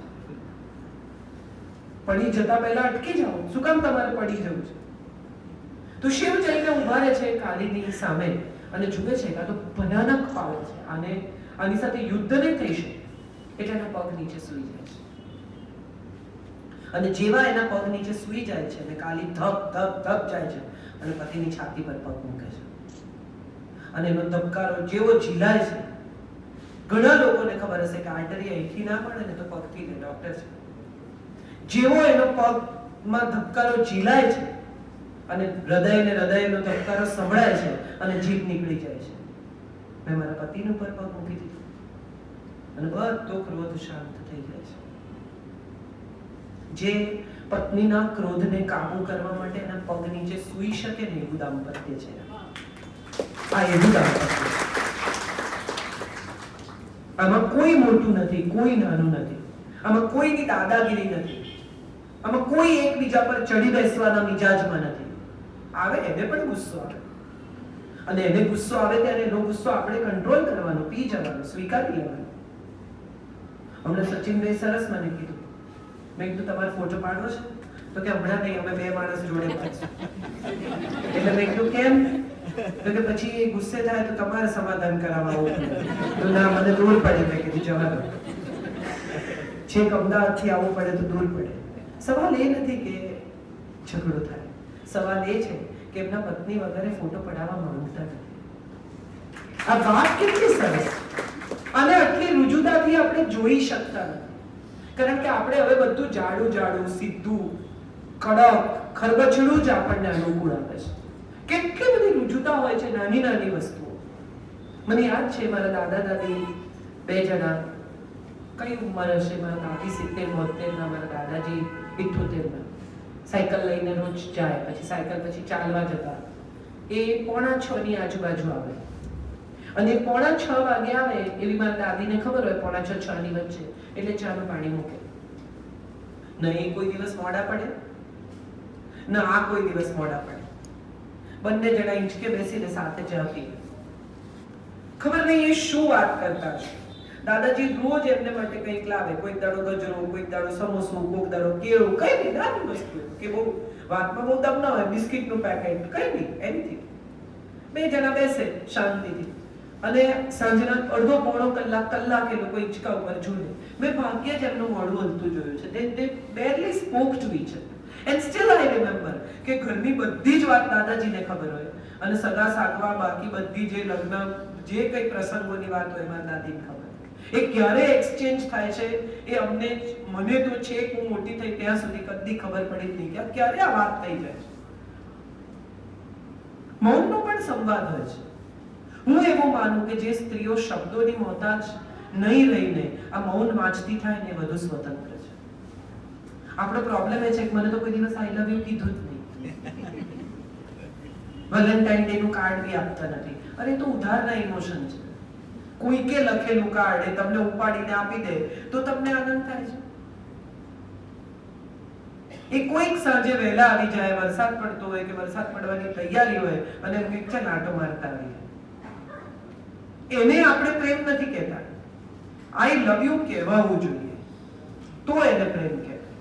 પડી જતા પહેલા અટકી જાઓ. શું કામ તમારે પડી જવું છે? તો શિવ જઈને ઉભા રહે છે કાલીની સામે અને જુએ છે કે આ તો ભયાનક પાવર છે, આની સાથે યુદ્ધ નહીં થઈ શકે. એટલે એના પગ નીચે સૂઈ જાય છે. અને જેવા એના પગ નીચે સૂઈ જાય છે અને કાલી ધક ધક ધક જાય છે અને પતિની છાતી પર પગ મૂકે છે. અને એનો ધબકારો જેવો ઝીલાય છે, ઘણા લોકોને ખબર હશે કે આર્ટરી અહીંથી ના પડે ને તો પગથી લે, ડોક્ટર છે. જેવો એનો પગમાં ધબકારો ઝીલાય છે અને હૃદયનો ધબકારો સંભળાય છે અને જીભ નીકળી જાય છે, મેં મારા પતિનું પર પગ મૂકી દીધું અને બધો ક્રોધ શાંત થઈ જાય છે. જે પત્નીના ક્રોધને કાબુ કરવા માટે એના પગ નીચે સૂઈ શકે ને એવું દાંપત્ય છે. આ એવું દાંપત્ય છે. આમાં કોઈ મોટું નથી, કોઈ નાનું નથી, આમાં કોઈની દાદાગીરી નથી, આમાં કોઈ એકબીજા પર ચડી બેસવાના મિજાજમાં નથી. આવે એને પણ ગુસ્સો આવે અને એને ગુસ્સો આવે ત્યારે એનો ગુસ્સો આપણે કંટ્રોલ કરવાનો, પી જવાનો, સ્વીકારી લેવાનો. હમણાં સચિનભાઈ સરસ મને કીધું, મેં કીધું તમારો ફોટો પાડવો છે? તો કે હમણાં નહીં, અમે 2 માણસ જોડે પાડશું. એટલે મેં કીધું કેમ? તો કે પછી એ ગુસ્સે થાય તો તમારે સમાધાન કરાવવા આવું. તો ના, મને દૂર પડે. મેં કીધું જવા દો, છેક અમદાવાદથી આવવું પડે તો દૂર પડે. સવાલ એ નથી કે ઝઘડો થાય, સવાલ એ છે કે એમના પત્ની વગરે ફોટો પડાવવા માંગતા નથી. આ વાત કેટલી સરસ અને આટલી રુજુતાથી આપણે જોઈ શકતા નથી. કારણ કે આપણે હવે બધું જાડું જાડું, સીધું, કડક, ખરબચડું જ આપણને અનુકૂળ આવે છે. કેટલી બધી રુજુતા હોય છે નાની નાની વસ્તુઓ. મને યાદ છે મારા દાદા દાદી 2 જણા, કઈ ઉંમર હશે, મારા દાદી 70-72 ના, મારા દાદાજી 78 ના. સાયકલ લઈને રોજ જાય, પછી સાયકલ પછી ચાલવા જતા. એ 5:45 ની આજુબાજુ આવે અને 5:45 વાગે આવે એવી મારા દાદીને ખબર હોય 5:45-6 ની વચ્ચે, એટલે ચાનું પાણી મૂકે. નહીં કોઈ દિવસ મોડા પડે, ના આ કોઈ દિવસ મોડા પડે. બંને જણા ઈંચકે બેસીને સાથે ચા પીએ. ખબર નહીં એ શું વાત કરતા હશે. દાદાજી રોજ એમને માટે કંઈક લાવે, કોઈક દાડો ગજરો, કોઈક દાડો સમોસું, કોઈક દાડો કેળું, કઈ નહીં, નાની વસ્તુ કે બહુ વાતમાં બહુ દમ ના હોય, બિસ્કિટનું પેકેટ, કઈ નહીં, એનીથિંગ. 2 જણા બેસે શાંતિથી અને સાંજના અડધો-પોણો કલાક એ લોકો હિંચકા ઉપર ઝૂલે. મેં ભાગ્યે જ એમનું મોઢું હલતું જોયું છે. they barely spoke to each other and still I remember કે ઘરની બધી જ વાત દાદાજીને ખબર હોય અને સગા સાકવા બાકી બધી જે લગ્ન જે કઈ પ્રસંગોની વાત હોય એમાં દાદીને ખબર. એ ક્યારે એક્સચેન્જ થાય છે એ મને તો છે હું મોટી થઈ ત્યાં સુધી કદી ખબર પડી જ નહીં કે ક્યારે આ વાત થઈ જાય છે. મૌનનો પણ સંવાદ હોય છે. હું એવું માનું કે જે સ્ત્રીઓ શબ્દોની મોહતાજ નહીં રહીને આ મૌન વાંચતી થાય ને વધુ સ્વતંત્ર છે. આપણો પ્રોબ્લેમ એ છે કે મને તો કોઈ દિવસ આઈ લવ યુ કીધું જ નહીં. વેલેન્ટાઇન ડે નું કાર્ડ બી આપતા નથી. અરે તો ઉધારના ઇમોશન છે. કોઈકે લખેલું કાર્ડ એ તમને ઉપાડીને આપી દે તો તમને આનંદ થાય છે. એ કોઈક સાંજે વહેલા આવી જાય, વરસાદ પડતો હોય કે વરસાદ પડવાની તૈયારી હોય અને એમ કે ચાલ આટો મારતા આવીએ, એને આપણે પ્રેમ નથી કહેતા. આઈ લવ યુ કહેવાવું જોઈએ તો એને પ્રેમ કહેવાય.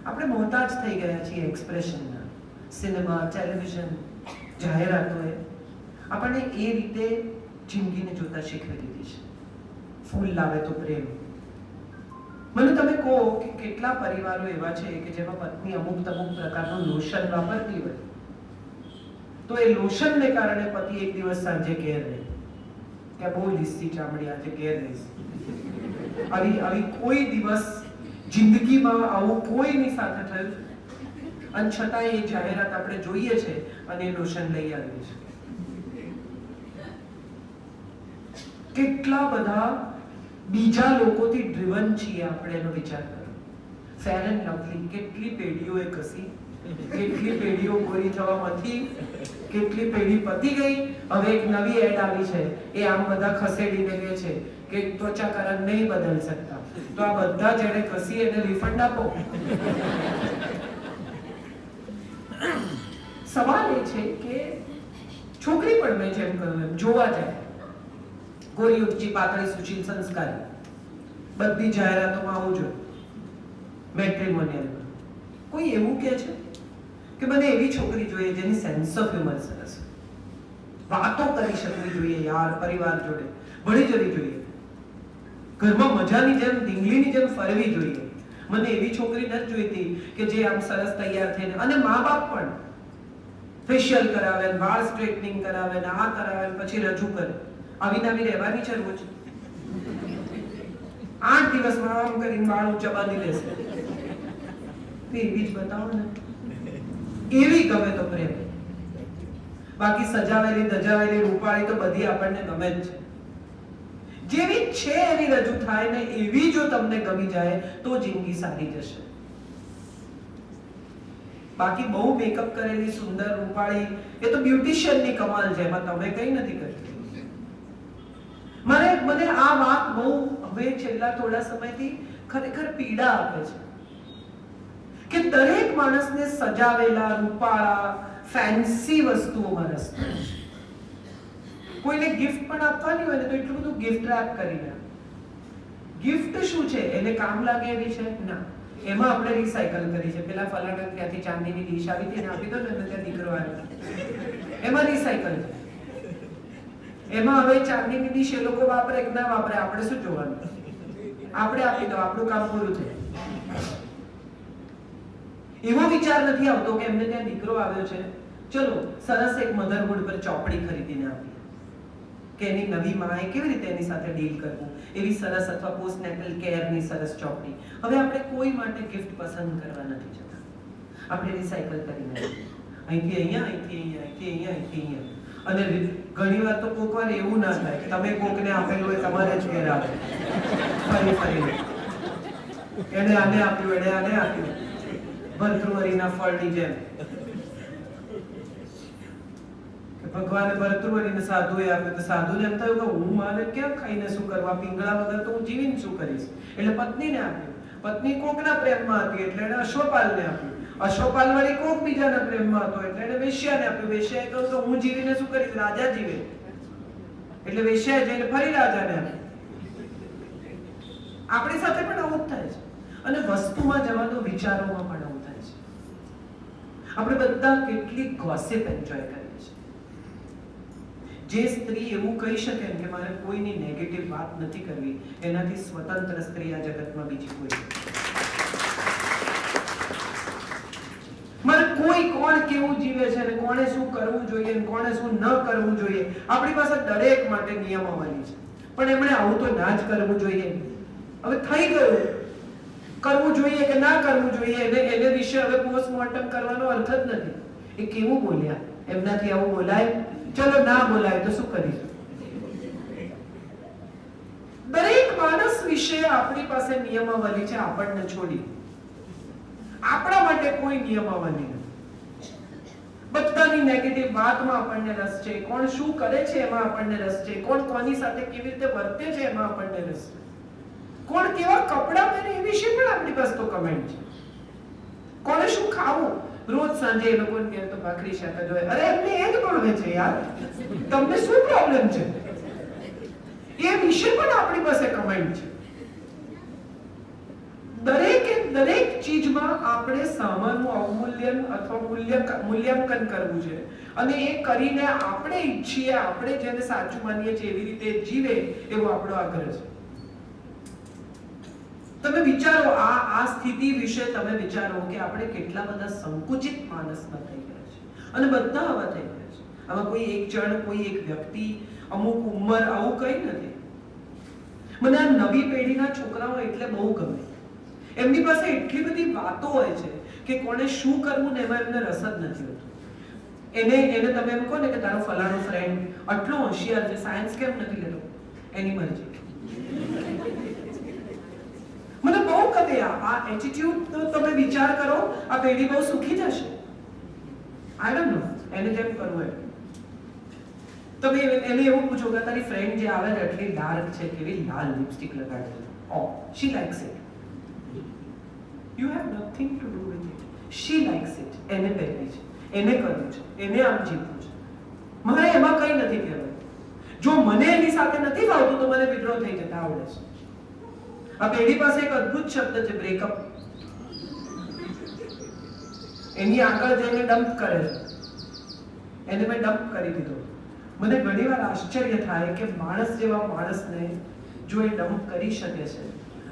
આપણે મોહતાજ થઈ ગયા છીએ એક્સપ્રેશનના. સિનેમા, ટેલિવિઝન, જાહેરાતોએ આપણને એ રીતે જિંદગીને જોતા શીખવી દીધી છે. ફૂલ લાવે તો પ્રેમ, મને તમે કહો કે કેટલા પરિવારો એવા છે કે જેમાં પત્ની અમુક પ્રકારનું લોશન વાપરતી હોય તો એ લોશનને કારણે પતિ એક દિવસ સાંજે ઘેર રહે કે બહુ લીસી ચામડી આજે ઘેર રહીશ. આવી કોઈ દિવસ જિંદગીમાં આવું કોઈની સાથે થયું અને છતાં એ જાહેરાત આપણે જોઈએ છે અને એ લોશન લઈ આવીએ છીએ. કેટલા બધા બીજા લોકોથી ડ્રીવન છીએ આપણે એનો વિચાર કરો. ફેર એન્ડ લવલી કેટલી પેઢીઓએ ઘસી, કેટલી પેઢીઓ ગોરી થવામાંથી, કેટલી પેઢી પતી ગઈ. હવે એક નવી એડ આવી છે, એ આમ બધા ખસેડીને કહે છે કે ત્વચા કા રંગ નહીં બદલ सकता, તો આ બધા જેને ઘસી એને રિફંડ આપો. સવાલ એ છે કે છોકરી પણ મેં જેમ કહ્યું એમ જોવા જાય ગોરી ઊંચી પાતળી સુશીલ સંસ્કારી બધી જાહેરાતોમાં આવું જોઈએ. મેટ્રિમોનિયલમાં કોઈ એવું કહે છે કે મને એવી છોકરી જોઈએ જેની સેન્સ ઓફ હ્યુમર સરસ, વાતો કરી શકવી જોઈએ યાર, પરિવાર જોડે ભળી જવી જોઈએ, ઘરમાં મજાની જેમ ઢીંગલીની જેમ ફરવી જોઈએ. મને એવી છોકરી નથી જોઈતી કે જે આમ સરસ તૈયાર થઈને, અને મા બાપ પણ ફેશિયલ કરાવે, વાળ સ્ટ્રેટનિંગ કરાવે, આ કરાવે, પછી રજૂ કરે. આવી નવી રહેવાની છે રોજ. 8 દિવસમાં આમ કરીને વાળ ઊંચા બાંધી લેશે. એવી જ બતાવો ને, એવી ગમે તો પ્રેમ. બાકી સજાવેલી ધજાવેલી રૂપાળી તો બધી આપણને ગમે જ છે. જેવી છે એવી રજૂ થાય ને એવી જો તમને ગમી જાય તો જિંદગી સારી જશે. બાકી બહુ મેકઅપ કરેલી સુંદર રૂપાળી એ તો બ્યુટિશિયનની કમાલ છે, એમાં તમે કઈ નથી કર્યું. મને આ વાત બહુ હવે છેલ્લા થોડા સમયથી ખરેખર પીડા આપે છે કે દરેક માણસને સજાવેલા રૂપાળા ફેન્સી વસ્તુઓમાં રસ છે. કોઈને ગિફ્ટ પણ આપવાની હોય ને તો એટલું બધું ગિફ્ટ રેપ કરીને. ગિફ્ટ શું છે? એને કામ લાગે એવી છે ના, એમાં આપણે રિસાયકલ કરી છે. પેલા ફલાણા ત્યાંથી ચાંદીની ડીશ આવી હતી ને આપી દો ને ત્યાં દીકરો આવ્યો, એમાં રિસાયકલ છે. એમાં હવે ચાંદીની ડીશ એ લોકો વાપરે કે ના વાપરે આપણે શું જોવાનું? આપણે આપી દો, આપણું કામ પૂરું છે. એવો વિચાર નથી આવતો કે એમને ત્યાં દીકરો આવ્યો છે, ચલો સરસ એક મધરહુડ પર ચોપડી ખરીદીને આપીએ કે એની નવી માએ કેવી રીતે એની સાથે ડીલ કરવું, એવી સરસ અથવા પોસ્ટનેટલ કેરની સરસ ચોપડી. હવે આપણે કોઈ માટે ગિફ્ટ પસંદ કરવા નથી જતા, આપણે રિસાયકલ કરીને અહીંથી અહીંયા, અહીંથી અહીંયા, અહીંથી અહીંયા, અહીંથી અહીંયા. અને ઘણી વાર તો કોક વાર એવું ના થાય કે તમે કોકને આપેલું હોય તમારે જ ઘેર આવે ફરી ફરી. એને આને આપ્યું, એને આને આપ્યું, ભર્તૃહરિના ફળની જેમ. ભગવાને ભર્તૃહરિને સાધુએ આપ્યું તો સાધુને એમ થયું કે હું મારે ક્યાં ખાઈને શું કરવા, પિંગળા વગર તો હું જીવીને શું કરીશ. એટલે પત્નીને આપ્યું. પત્ની કોકના પ્રેમમાં હતી એટલે એને અશ્વપાલને આપ્યું. અશ્વપાલ વળી કોક બીજાના પ્રેમમાં હતો એટલે એને વેશ્યાને આપ્યું. વેશ્યાએ કહ્યું તો હું જીવીને શું કરીશ, રાજા જીવે. એટલે વેશ્યાએ જઈને ફરી રાજાને આપ્યું. આપણી સાથે પણ આવું જ થાય છે. અને વસ્તુમાં જવાનો વિચારોમાં પણ આવું થાય છે. આપણે બધા કેટલી ગોસિપ એન્જોય કરીએ છીએ. જે સ્ત્રી એવું કહી શકે કે મારે કોઈની નેગેટિવ વાત નથી કરવી, એનાથી સ્વતંત્ર સ્ત્રી આ જગતમાં બીજી કોઈ નથી. મારે કોઈ કોણ કેવું જીવે છે અને કોણે શું કરવું જોઈએ અને કોણે શું ન કરવું જોઈએ, આપણી પાસે દરેક માટે નિયમાવલી છે. પણ એમણે આવું તો ના જ કરવું જોઈએ. હવે થઈ ગયું, કરવું જોઈએ કે ના કરવું જોઈએ એને વિશે હવે પોસ્ટમોર્ટમ કરવાનો અર્થ જ નથી. એ કેવું બોલ્યા, એમનાથી આવું બોલાય? ચલો ના બોલાય તો શું કરીશું? દરેક માણસ વિશે આપણી પાસે નિયમાવલી છે, આપણને છોડી. આપણા માટે કોઈ નિયમાવલી નથી. બધાની નેગેટિવ વાતમાં આપણને રસ છે, કોણ શું કરે છે એમાં આપણને રસ છે, કોણ કોની સાથે કેવી રીતે વર્તે છે એમાં આપણને રસ છે, કોણ કેવા કપડા પહેરે એ વિશે પણ આપણી પાસે તો કમેન્ટ છે, કોને શું ખાવું. રોજ સાંજે એ લોકોને કહે તો ભાખરી શાક જ હોય. અરે એમને એ જ મળવે છે યાર, તમને શું પ્રોબ્લેમ છે? એ વિશે પણ આપણી પાસે કમેન્ટ છે. દરેક ચીજમાં આપણે સામાનનું અવમૂલ્યન અથવા મૂલ્યાંકન કરવું છે અને એ કરીને આપણે ઈચ્છીએ, આપણે જેને સાચું માનીએ છીએ એવી રીતે જીવે એવો આપણો આગ્રહ છે. તમે વિચારો આ સ્થિતિ વિશે, તમે વિચારો કે આપણે કેટલા બધા સંકુચિત માનસના થઈ ગયા છે, અને બધા આવા થઈ ગયા છે. આમાં કોઈ એક જણ, કોઈ એક વ્યક્તિ, અમુક ઉંમર, આવું કઈ નથી. મને આ નવી પેઢીના છોકરાઓ એટલે બહુ ગમે. એમની પાસે એટલી બધી વાતો હોય છે કે કોને શું કરવું ને એમાં એમને રસ જ નથી હોતો. એને તમે એમ કહો ને કે તારો ફલાણો ફ્રેન્ડ આટલો હોશિયાર છે, સાયન્સ કેમ નથી લેતો, એની મરજી. મને બહુ ગમે આ એટીટ્યુડ. તો તમે વિચાર કરો, આ પેઢી બહુ સુખી જશે. આઈ ડોન્ટ નો, એને જેમ કરવું એમ. તમે એને એવું પૂછો કે તારી ફ્રેન્ડ જે આવે છે એટલી ડાર્ક છે, કેવી લાલ લિપસ્ટિક લગાડે છે, oh she likes it. You have nothing to do with it. She likes it. એને પહેરવી છે, એને કરવું છે, એને આમ જીવવું છે. મારે એમાં કંઈ નથી કહેવાનું. જો મને એની સાથે નથી ફાવતું તો મને વિડ્રો થઈ જતા આવડે છે. આ પેઢી પાસે એક અદ્ભુત શબ્દ છે, બ્રેકઅપ. એની આગળ જઈને ડમ્પ કરે છે. એને મેં ડમ્પ કરી દીધો. મને ઘણીવાર આશ્ચર્ય થાય કે માણસ જેવા માણસને જો એ ડમ્પ કરી શકે છે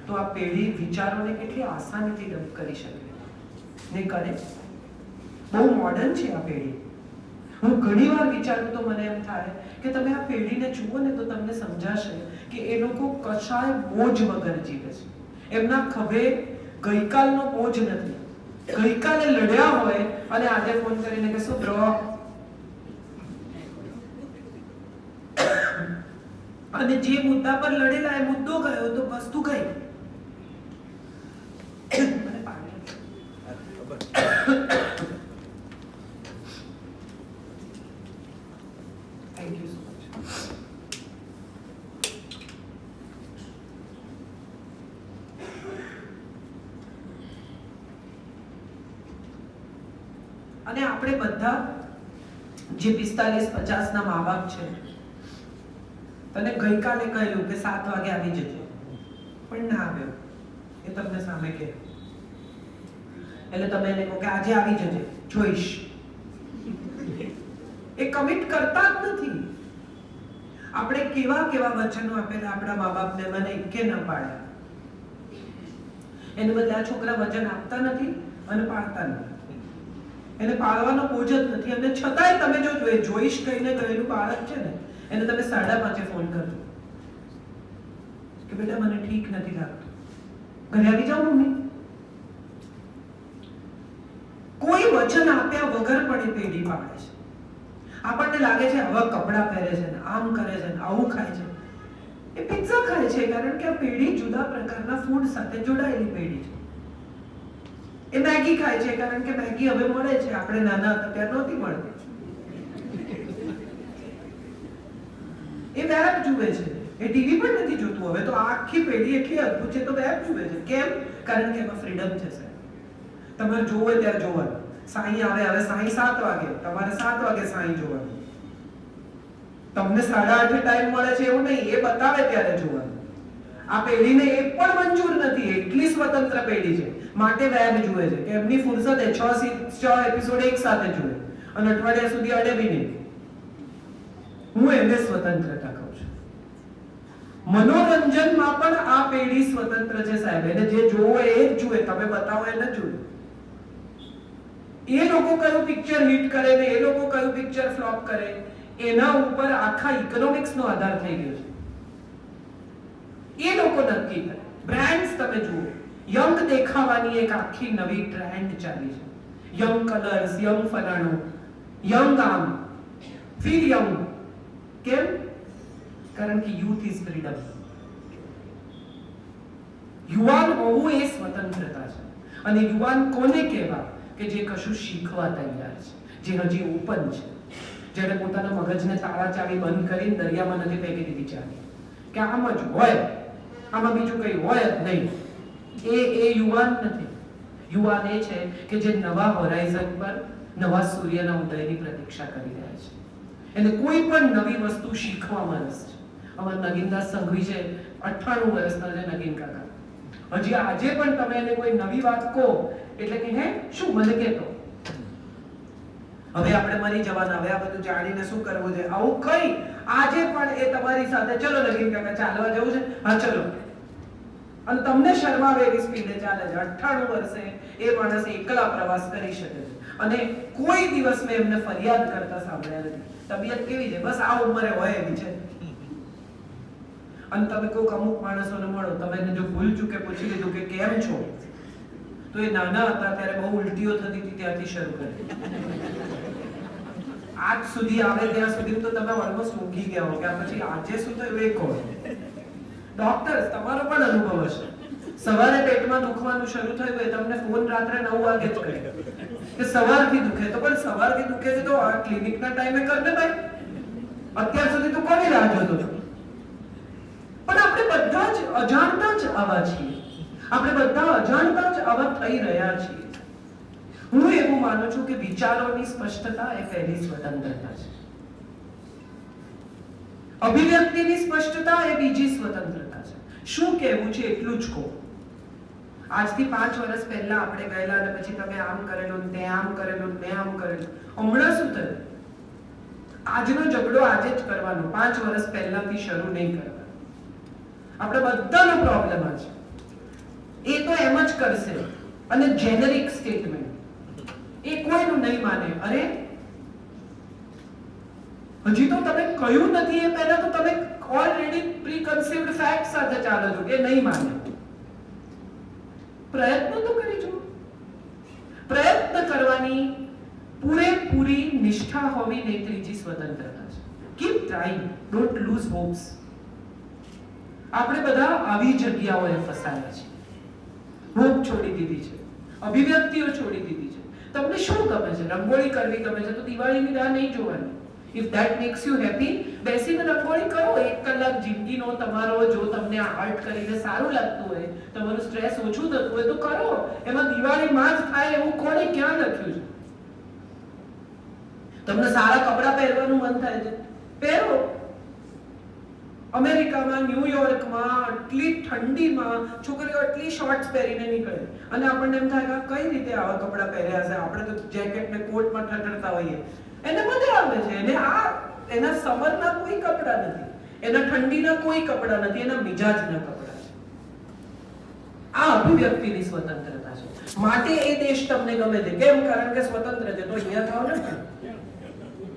તો આ પેઢી વિચારોને કેટલી આસાનીથી ડમ્પ કરી શકે ને કરે. બહુ મોડર્ન છે આ પેઢી. હું ઘણીવાર વિચારું તો મને એમ થાય કે તમે આ પેઢીને જુઓ ને તો તમને સમજાશે કે એ લોકો કશાય બોજ વગર જીવે છે. એમના ખભે ગઈકાલનો બોજ નથી. ગઈકાલે લડ્યા હોય અને આજે ફોન કરીને કે શું બ્રો, અને જે મુદ્દા પર લડેલા એ મુદ્દો ગયો તો વસ્તુ ગઈ. મને પાણી થેન્ક યુ સો મચ. અને આપણે બધા જે 45-50 ના મા બાપ છે, તને ગઈકાલે કહ્યું કે 7 વાગે આવી જજો, પણ ના આવ્યો, એ તમને સામે કહે, એટલે તમે એને કહો કે આજે આવી જજે, જોઈશ. એ કમિટ કરતા જ નથી. આપણે કેવા કેવા વચનો આપેલા આપણા મા બાપને, મને એકે ન પાડ્યા. એને બદલે આ છોકરા વચન આપતા નથી અને પાડતા નથી. એને પાડવાનો બોજ જ નથી, અને છતાંય તમે જો જોઈશ કહીને કહેલું બાળક છે ને, એને તમે 5:30 ફોન કરજો કે બેટા મને ઠીક નથી લાગતું, ઘરે આવી જાઓ મમ્મી. કોઈ વચન આપ્યા વગર પણ એ પેઢી પાડે છે. આપણને લાગે છે આવા કપડાં પહેરે છે ને, આમ કરે છે ને, આવું ખાય છે. એ પિઝા ખાય છે કારણ કે આ પેઢી જુદા પ્રકારના ફૂડ સાથે જોડાયેલી પેઢી છે. એ મેગી ખાય છે કારણ કે મેગી હવે મળે છે, આપણે નાના હતા ત્યારે નહોતી મળતી. એ વેબ જુએ છે, એ ટીવી પણ નથી જોતું. હવે તો આખી પેઢી એટલી અદ્ભુત છે તો વેબ જુએ છે. કેમ? કારણ કે એમાં ફ્રીડમ છે સાહેબ. તમારે જોવું હોય ત્યારે જોવાનું. સાંઈ આવે, હવે સાંઈ 7 વાગે, તમારે 7 વાગે સાંઈ જોવાનું. તમને 8:30 ટાઈમ મળે છે એવું નહીં, એ બતાવે ત્યારે જોવાનું. આ પેઢીને એ પણ મંજૂર નથી, એટલી સ્વતંત્ર પેઢી છે, માટે વેબ જુએ છે કે એમની ફુરસદ એ 6 એપિસોડ એક સાથે જુએ અને અઠવાડિયા સુધી અડે બી નહીં. હું એને સ્વતંત્રતા કહું છું. મનોરંજનમાં પણ આ પેઢી સ્વતંત્ર છે સાહેબ. એને જે જોવો એ જ જુએ, તમે બતાવો એ ન જુએ. એ લોકો કયું પિક્ચર હિટ કરે ને એ લોકો કયું પિક્ચર ફ્લોપ કરે, એના ઉપર આખા ઇકોનોમિક્સનો આધાર થઈ ગયો છે. એ લોકો નક્કી કરે. બ્રાન્ડ્સ તમે જુઓ, યંગ દેખાવાની એક આખી નવી ટ્રેન્ડ ચાલી છે. યંગ કલર્સ, યંગ ફલાણું, યંગ આમ, ફીલ યંગ. કેમ? કારણ કે યુથ ઇઝ ફ્રીડમ. યુવાન હોવું એ સ્વતંત્રતા છે. અને યુવાન કોને કહેવા? કે જે કશું શીખવા તૈયાર છે, જે હજી ઓપન છે, જેને પોતાના મગજને તાળા ચાવી બંધ કરીને દરિયામાં નથી ફેંકી દીધી ચાવી કે આમ જ હોય, આમાં બીજું કંઈ હોય જ નહીં. એ યુવાન નથી. યુવાન એ છે કે જે નવા હોરાઇઝન પર નવા સૂર્યના ઉદયની પ્રતીક્ષા કરી રહ્યા છે. એને કોઈ પણ નવી વસ્તુ શીખવામાં રસ છે. અમારા નગીનદાસ સંઘવી છે, 98 વર્ષના છે નગીન કાકા. હજી આજે પણ તમે એને કોઈ નવી વાત કહો એટલે કે હે શું મને કહેતો, હવે આપણે મરી જવાના, હવે આ બધું જાણીને શું કરવું છે, આવું કઈ આજે પણ એ તમારી સાથે ચલો નગીન કાકા ચાલવા જવું છે, હા ચલો. અને તમને શરમાવે એવી સ્પીડે ચાલે છે. 98 વર્ષે એ માણસ એકલા પ્રવાસ કરી શકે છે અને કોઈ દિવસ મેં એમને ફરિયાદ કરતા સાંભળ્યા નથી. તબિયત કેવી છે? બસ આ ઉંમરે હોય એવી છે. અને તમે કોઈક અમુક માણસોને મળો, તમે એને જો ભૂલ ચૂકે પૂછી લીધું કે કેમ છો, તો એ નાના હતા ત્યારે બહુ ઉલટીઓ થતી હતી ત્યાંથી શરૂ કરે. આજ સુધી આવે ત્યાં સુધી તો તમે ઓલમોસ્ટ ઊંઘી ગયા હો કે પછી આજે શું થયું એ કહો. ડોક્ટર્સ, તમારો પણ અનુભવ હશે. સવારે પેટમાં દુખવાનું શરૂ થયું હોય, તમને ફોન રાત્રે 9 વાગે જ કરે કે સવારથી દુખે. તો પણ સવારથી દુખે છે તો આ ક્લિનિકના ટાઈમે કર ને ભાઈ. અત્યાર સુધી તો કોની રાહ જોતો હતો? પણ આપણે બધા જ અજાણતા જ આવા છીએ. આપણે બધા અજાણતા જ આવા થઈ રહ્યા છીએ. હું એવું માનું છું કે વિચારોની સ્પષ્ટતા એ પહેલી સ્વતંત્રતા છે. અભિવ્યક્તિની સ્પષ્ટતા એ બીજી સ્વતંત્રતા છે. શું કહેવું છે એટલું જ કહો. આજથી 5 વર્ષ પહેલા આપણે ગયેલા અને પછી તમે આમ કરેલું, તે આમ કરેલું, મેં આમ કરેલું. હમણાં શું થયું? આજનો ઝઘડો આજે જ કરવાનો, 5 વર્ષ પહેલાથી શરૂ નહીં કરવાનો. આપણે બધાનો પ્રોબ્લેમ આ છે. એ તો એમ જ કરશે અને જેનરિક સ્ટેટમેન્ટ એ કોઈનું નહીં માને. અરે હજી તો તમે કહ્યું નથી એ પહેલા તો તમે ઓલરેડી પ્રીકન્સીવ્ડ ફેક્ટ સાથે ચાલો છો કે નહીં માને. પ્રયત્ન તો કરી જુઓ. પ્રયત્ન કરવાની પૂરેપૂરી નિષ્ઠા હોવી ને ત્રીજી સ્વતંત્રતા છે. Keep trying, don't lose hopes. આપણે બધા આવી જગ્યાઓએ ફસાયા છીએ. હોપ છોડી દીધી છે, અભિવ્યક્તિઓ છોડી દીધી છે. તમને શું ગમે છે? રંગોળી કરવી ગમે છે તો દિવાળીની રાહ નહીં જોવાની. If that makes you happy, બેસીને રંગોળી કરો 1 કલાક જિંદગીનો તમારો. જો તમને આર્ટ કરીને સારું લાગતું હોય, તમારું સ્ટ્રેસ ઓછું થતું હોય તો કરો. એમાં દિવાળીમાં જ થાય એવું કોણે ક્યાં લખ્યું છે? તમને સારા કપડાં પહેરવાનું મન થાય છે, પહેરો. અમેરિકામાં, ન્યુયોર્કમાં આટલી ઠંડીમાં છોકરીઓ આટલી શોર્ટ્સ પહેરીને નીકળે અને આપણને એમ થાય કે કઈ રીતે આવા કપડાં પહેર્યા છે? આપણે તો જેકેટ ને કોટમાં ઠઠરતા હોઈએ. એને મજા આવે છે. એને એના સમરના કોઈ કપડાં નથી, એના ઠંડીના કોઈ કપડાં નથી, એના મિજાજના કપડાં છે. આ અભિવ્યક્તિની સ્વતંત્રતા છે. માટે એ દેશ તમને ગમે છે. કેમ? કારણ કે સ્વતંત્ર છે. તો અહીંયા થાવ ને,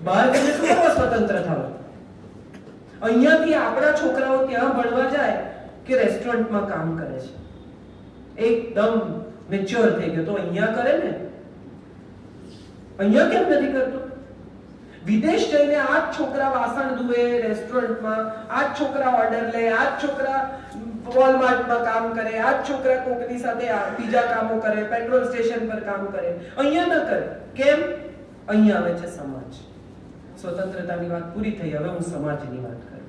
બહાર જઈને શું કરવા સ્વતંત્ર થાવ? અહીંયાથી આપણા છોકરાઓ ત્યાં ભણવા જાય કે રેસ્ટોરન્ટમાં કામ કરે છે, એકદમ મેચ્યોર થઈ ગયો, તો અહીંયા કરે ને. અહીંયા કેમ નથી કરતો? વિદેશ જઈને આ જ છોકરા વાસણ ધુએ રેસ્ટોરન્ટમાં, આ જ છોકરા ઓર્ડર લે, આ જ છોકરા વોલમાર્ટમાં કામ કરે, આ જ છોકરા કોકની સાથે બીજા કામો કરે, પેટ્રોલ સ્ટેશન પર કામ કરે. અહીંયા ન કરે. કેમ? અહીંયા આવે છે સમાજ. સ્વતંત્રતાની વાત પૂરી થઈ, હવે હું સમાજની વાત કરું.